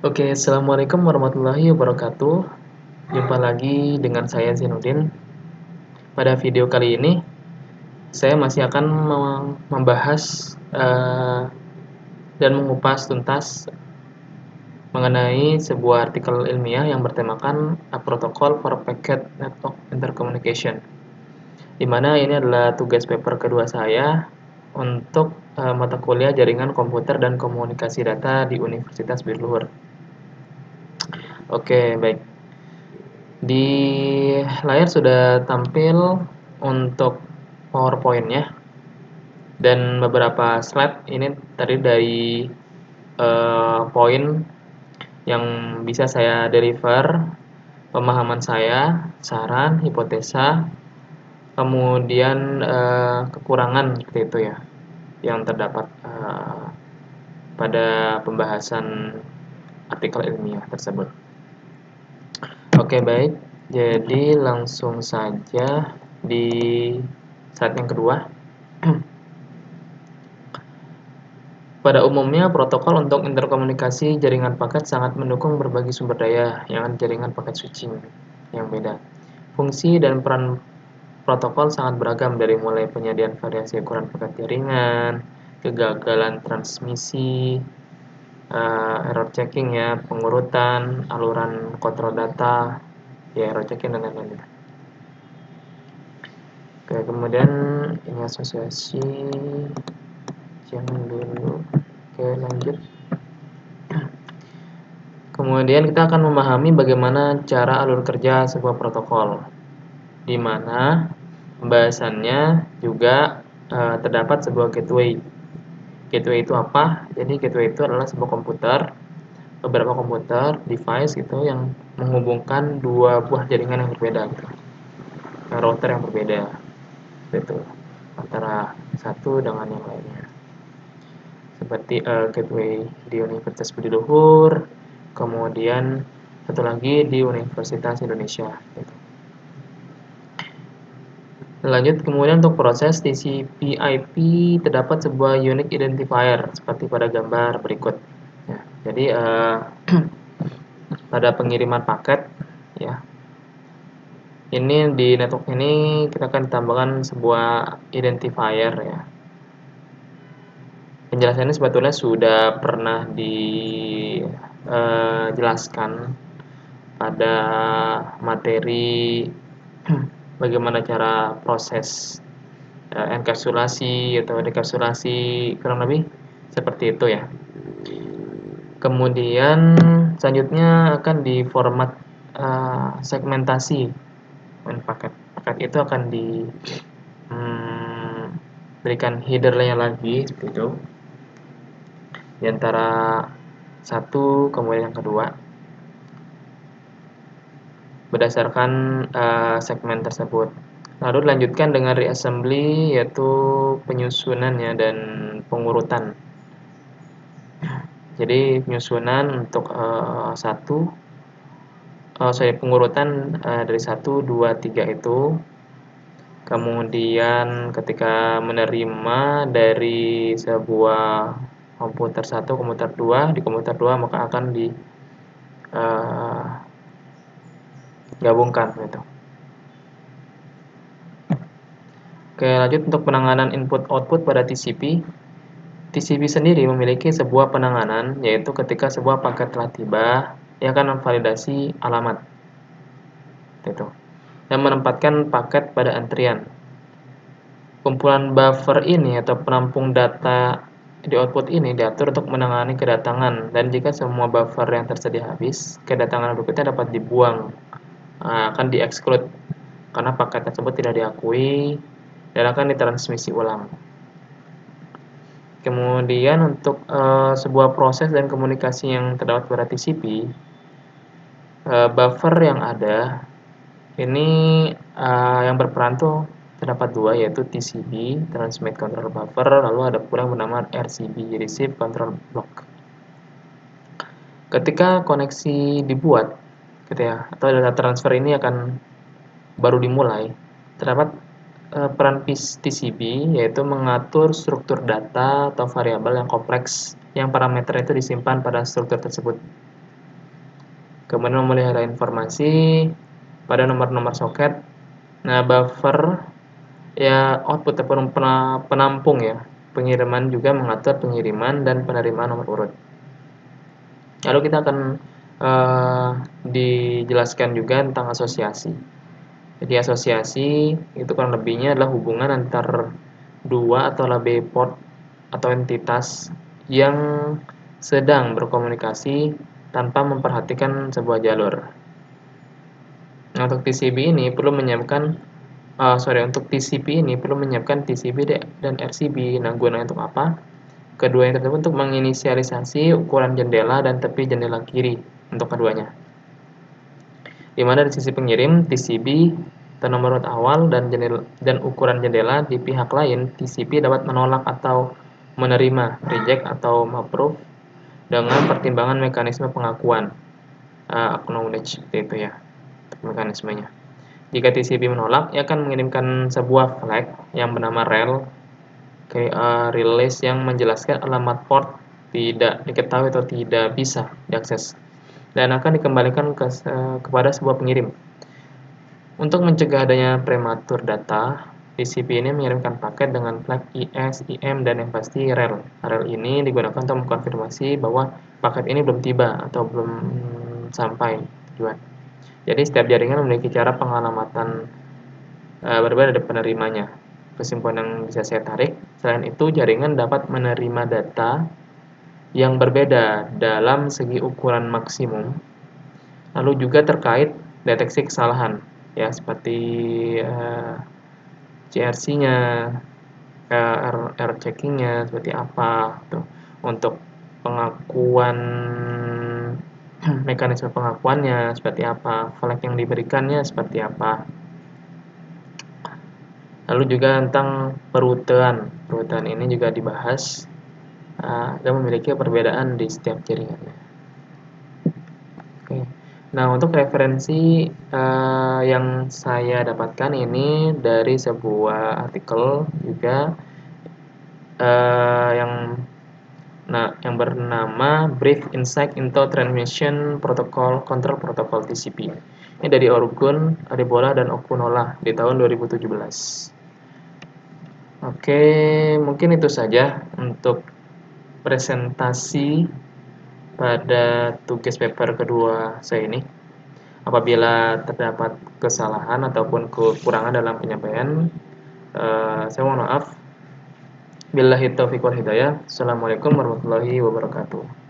Oke, assalamualaikum warahmatullahi wabarakatuh. Jumpa lagi dengan saya Zainuddin. Pada video kali ini, saya masih akan membahas dan mengupas tuntas mengenai sebuah artikel ilmiah yang bertemakan A Protocol for Packet Network Intercommunication, di mana ini adalah tugas paper kedua saya untuk mata kuliah Jaringan Komputer dan Komunikasi Data di Universitas Bidluhur. Oke, baik. Di layar sudah tampil untuk PowerPoint-nya dan beberapa slide ini tadi dari poin yang bisa saya deliver, pemahaman saya, saran, hipotesa, kemudian kekurangan seperti itu ya yang terdapat pada pembahasan artikel ilmiah tersebut. Oke, baik. Jadi langsung saja di slide yang kedua. Pada umumnya, protokol untuk interkomunikasi jaringan paket sangat mendukung berbagai sumber daya, yang jaringan paket switching yang beda. Fungsi dan peran protokol sangat beragam, dari mulai penyediaan variasi ukuran paket jaringan, kegagalan transmisi, error checking ya, pengurutan, aluran kontrol data, ya error checking dan lain-lain. Oke, kemudian ini asosiasi, jangan dulu. Oke, lanjut. Kemudian kita akan memahami bagaimana cara alur kerja sebuah protokol, di mana pembahasannya juga terdapat sebuah gateway. Gateway itu apa? Jadi gateway itu adalah sebuah komputer, beberapa komputer, device gitu yang menghubungkan dua buah jaringan yang berbeda, gitu. Router yang berbeda, gitu, antara satu dengan yang lainnya. Seperti gateway di Universitas Budi-Luhur, kemudian satu lagi di Universitas Indonesia. Gitu. Lanjut, kemudian untuk proses TCP/IP terdapat sebuah unique identifier seperti pada gambar berikut. Ya, jadi pada pengiriman paket, ya, ini di network ini kita akan tambahkan sebuah identifier ya. Penjelasannya sebetulnya sudah pernah dijelaskan pada materi bagaimana cara proses enkapsulasi atau dekapsulasi, kurang lebih seperti itu ya. Kemudian selanjutnya akan di format segmentasi paket. Paket itu akan diberikan header-nya lagi seperti itu, di antara satu kemudian yang kedua, berdasarkan segmen tersebut. Lalu dilanjutkan dengan reassembly, yaitu penyusunannya dan pengurutan. Jadi penyusunan untuk pengurutan dari 1, 2, 3 itu. Kemudian ketika menerima dari sebuah komputer 1, komputer 2, di komputer 2 maka akan digabungkan gitu. Oke, lanjut untuk penanganan input-output pada TCP. TCP sendiri memiliki sebuah penanganan, yaitu ketika sebuah paket telah tiba, ia akan memvalidasi alamat itu, dan menempatkan paket pada antrian. Kumpulan buffer ini atau penampung data di output ini diatur untuk menangani kedatangan, dan jika semua buffer yang tersedia habis, kedatangan berikutnya dapat dibuang, akan di-exclude karena paket tersebut tidak diakui dan akan ditransmisi ulang. Kemudian untuk sebuah proses dan komunikasi yang terdapat pada TCP, buffer yang ada ini yang berperan tuh terdapat dua, yaitu TCB, Transmit Control Buffer, lalu ada pula yang bernama RCB, Receive Control Block. Ketika koneksi dibuat, gitu ya, atau data transfer ini akan baru dimulai, terdapat peran TCB, yaitu mengatur struktur data atau variabel yang kompleks yang parameter itu disimpan pada struktur tersebut. kemudian memelihara informasi pada nomor-nomor soket. Nah, buffer ya output atau penampung ya. Pengiriman juga mengatur pengiriman dan penerimaan nomor urut. Lalu kita akan dijelaskan juga tentang asosiasi. Jadi asosiasi itu kurang lebihnya adalah hubungan antar dua atau lebih port atau entitas yang sedang berkomunikasi tanpa memperhatikan sebuah jalur. Nah, untuk TCP ini perlu menyiapkan untuk TCP ini perlu menyiapkan TCP dan RCB. Nah, gunanya untuk apa? Kedua yang tersebut untuk menginisialisasi ukuran jendela dan tepi jendela kiri untuk keduanya. Di mana di sisi pengirim TCP atau nomor urut awal dan ukuran jendela di pihak lain TCP dapat menolak atau menerima reject atau approve dengan pertimbangan mekanisme pengakuan acknowledge seperti itu ya mekanismenya. Jika TCP menolak, ia akan mengirimkan sebuah flag yang bernama rel release yang menjelaskan alamat port tidak diketahui atau tidak bisa diakses dan akan dikembalikan kepada sebuah pengirim. Untuk mencegah adanya prematur data, TCP ini mengirimkan paket dengan flag IS, IM, dan yang pasti rel. Rel ini digunakan untuk mengkonfirmasi bahwa paket ini belum tiba atau belum sampai tujuan. Jadi setiap jaringan memiliki cara pengalamatan berbeda dari penerimanya. Kesimpulan yang bisa saya tarik, selain itu jaringan dapat menerima data yang berbeda dalam segi ukuran maksimum, lalu juga terkait deteksi kesalahan, ya seperti CRC-nya, error checking-nya seperti apa, tuh. Untuk pengakuan mekanisme pengakuannya seperti apa, flag yang diberikannya seperti apa. Lalu juga tentang perutean. Perutean ini juga dibahas dan memiliki perbedaan di setiap jaringannya. Oke. Nah, untuk referensi yang saya dapatkan ini dari sebuah artikel juga yang bernama Brief Insight into Transmission Protocol Control Protocol TCP. Ini dari Orgun, Adebola, dan Okunola di tahun 2017. Oke, mungkin itu saja untuk presentasi pada tugas paper kedua saya ini. Apabila terdapat kesalahan ataupun kekurangan dalam penyampaian, saya mohon maaf. Billahi taufiq wal hidayah. Assalamualaikum warahmatullahi wabarakatuh.